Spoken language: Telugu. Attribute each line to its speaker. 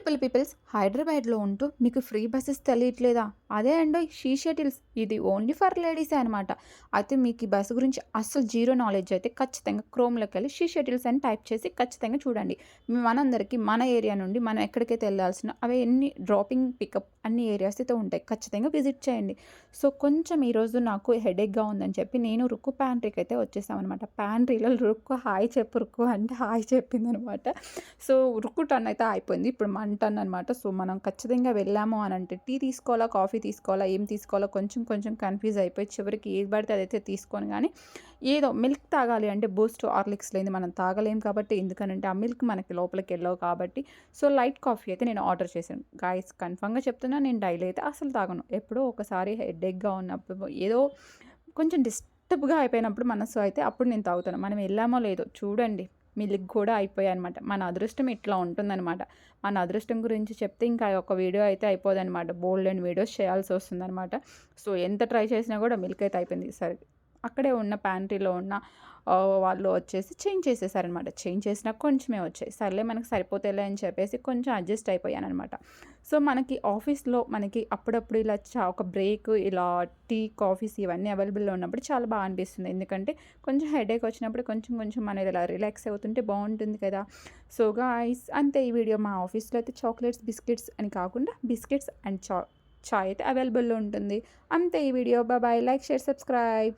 Speaker 1: బ్యూటిఫుల్ పీపుల్స్ హైదరాబాద్లో ఉంటూ మీకు ఫ్రీ బస్సెస్ తెలియట్లేదా? అదే అండి షీ షటిల్స్. ఇది ఓన్లీ ఫర్ లేడీసే అనమాట. అయితే మీకు ఈ బస్సు గురించి అస్సలు జీరో నాలెడ్జ్ అయితే ఖచ్చితంగా క్రోమ్‌లోకి వెళ్ళి షీ షటిల్స్ అని టైప్ చేసి ఖచ్చితంగా చూడండి. మనందరికీ మన ఏరియా నుండి మనం ఎక్కడికైతే వెళ్ళాల్సిన అవి ఎన్ని డ్రాపింగ్, పికప్ అన్ని ఏరియాస్ అయితే ఉంటాయి. ఖచ్చితంగా విజిట్ చేయండి. సో, కొంచెం ఈరోజు నాకు హెడేక్‌గా ఉందని చెప్పి నేను రుక్కు ప్యాంట్రీకి అయితే వచ్చేసామనమాట. ప్యాంట్రీలో రుక్కు హాయ్ చెప్పు రుక్కు అంటే హాయ్ చెప్పిందనమాట. సో, రుక్కు టర్న్ అయితే అయిపోయింది. ఇప్పుడు మన టర్న్ అనమాట. సో, మనం ఖచ్చితంగా వెళ్ళాము అనంటే టీ తీసుకోవాలా, కాఫీ తీసుకోవాలా, ఏం తీసుకోవాలో కొంచెం కొంచెం కన్‌ఫ్యూజ్ అయిపోయి చివరికి ఏది పడితే అదైతే తీసుకొని గానీ, ఏదో మిల్క్ తాగాలి అంటే బూస్ట్, హార్లిక్స్ లేనిది మనం తాగలేం కాబట్టి ఎందుకనంటే ఆ మిల్క్ మనకి లోపలికెళ్ళవు కాబట్టి, సో, లైట్ కాఫీ అయితే నేను ఆర్డర్ చేశాను. గాయ్స్ కన్ఫర్మ్‌గా చెప్తున్నా నేను డైలీ అయితే అసలు తాగను. ఎప్పుడో ఒకసారి హెడేక్‌గా ఉన్నప్పుడు ఏదో కొంచెం డిస్టర్బ్‌గా అయిపోయినప్పుడు మనసు అయితే అప్పుడు నేను తాగుతాను. మనం వెళ్ళామో లేదో చూడండి. మిల్క్ కూడా అయిపోయాయనమాట. మన అదృష్టం ఇట్లా ఉంటుందనమాట. మన అదృష్టం గురించి చెప్తే ఇంకా ఒక వీడియో అయితే అయిపోదనమాట. బోలెడన్ని వీడియోస్ చేయాల్సొస్తుందనమాట. సో, ఎంత ట్రై చేసినా కూడా మిల్క్ అయితే అయిపోయింది. సరే, అక్కడే ఉన్న ప్యాంట్రీలో ఉన్న వాళ్ళు వచ్చేసి చేంజ్ చేసేసారనమాట. చేంజ్ చేసినా కొంచెమే వచ్చాయి. సర్లే మనకు సరిపోతాయిలే అని చెప్పేసి కొంచెం అడ్జస్ట్ అయిపోయాననమాట. సో, మనకి ఆఫీస్‌లో మనకి అప్పుడప్పుడు ఇలా ఒక బ్రేక్ ఇలా టీ, కాఫీస్ ఇవన్నీ అవైలబుల్‌లో ఉన్నప్పుడు చాలా బా అనిపిస్తుంది. ఎందుకంటే కొంచెం హెడేక్ వచ్చినప్పుడు కొంచెం కొంచెం మనం ఇలా రిలాక్స్ అవుతుంటే బావుంటుంది కదా! సో, గాయ్స్ అంతే ఈ వీడియో. మా ఆఫీస్‌లో అయితే చాక్లెట్స్, బిస్కిట్స్ అని కాకుండా బిస్కిట్స్ అండ్ చాయ్ అయితే అవైలబుల్‌లో ఉంటుంది. అంతే ఈ video. Bye bye. Like, share, subscribe.